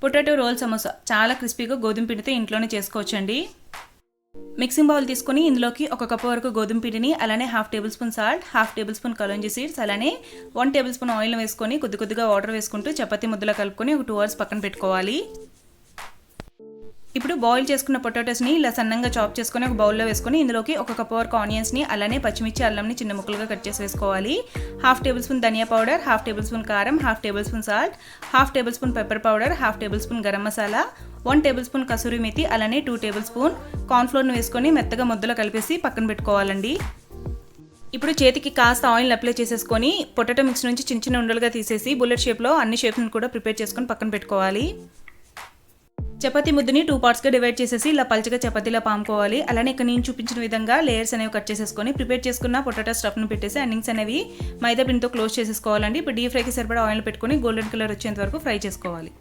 Potato role samosa చాలా క్రిస్పీగా గోధుమ పిండితో ఇంట్లోనే చేసుకోవచ్చండి. మిక్సింగ్ బౌల్ తీసుకొని ఇందులోకి 1 కప్పు వరకు గోధుమ పిండిని, అలానే 1/2 table spoon salt, 1/2 table spoon kalonji seeds, అలానే 1 టేబుల్ స్పూన్ ఆయిల్ వేసుకొని కొద్దిగా వాటర్ వేసుకుంటూ చపాతీ ముద్దలా కలుపుకొని ఒక 2 అవర్స్ పక్కన పెట్టుకోవాలి. ఇప్పుడు బాయిల్ చేసుకున్న పొటాటోస్ని ఇలా సన్నంగా చాప్ చేసుకొని ఒక బౌల్లో వేసుకొని ఇందులోకి 1 కప్పు వరకు ఆనియన్స్ని, అలానే పచ్చిమిర్చి అల్లంని చిన్న ముక్కలుగా కట్ చేసి వేసుకోవాలి. 1/2 టేబుల్ స్పూన్ ధనియా పౌడర్, 1/2 టేబుల్ స్పూన్ కారం, 1/2 table spoon salt, 1/2 table spoon pepper powder, 1/2 table spoon garam masala, 1 table spoon kasuri methi, అలానే 2 టేబుల్ స్పూన్ కార్న్ఫ్లోర్ని వేసుకొని మెత్తగా ముద్దలో కలిపేసి పక్కన పెట్టుకోవాలండి. ఇప్పుడు చేతికి కాస్త ఆయిల్ అప్లై చేసేసుకొని పొటాటో మిక్స్ నుంచి చిన్న చిన్న ఉండలుగా తీసేసి బుల్లెట్ షేప్లో అన్ని షేప్స్ని కూడా ప్రిపేర్ చేసుకొని పక్కన పెట్టుకోవాలి. చపాతీ ముద్దని 2 పార్ట్స్గా డివైడ్ చేసేసి ఇలా పల్చగా చపాతీలా పాముకోవాలి. అలానే ఇక్కడ నేను చూపించిన విధంగా లేయర్స్ అనేవి కట్ చేసేసుకొని ప్రిపేర్ చేసుకున్న పొటాటో స్టఫ్ను పెట్టేసి ఎండింగ్స్ అనేవి మైదా పిండితో క్లోజ్ చేసేసుకోవాలండి. ఇప్పుడు డీప్ ఫ్రైకి సరిపడా ఆయిల్ పెట్టుకొని గోల్డెన్ కలర్ వచ్చేంత వరకు ఫ్రై చేసుకోవాలి.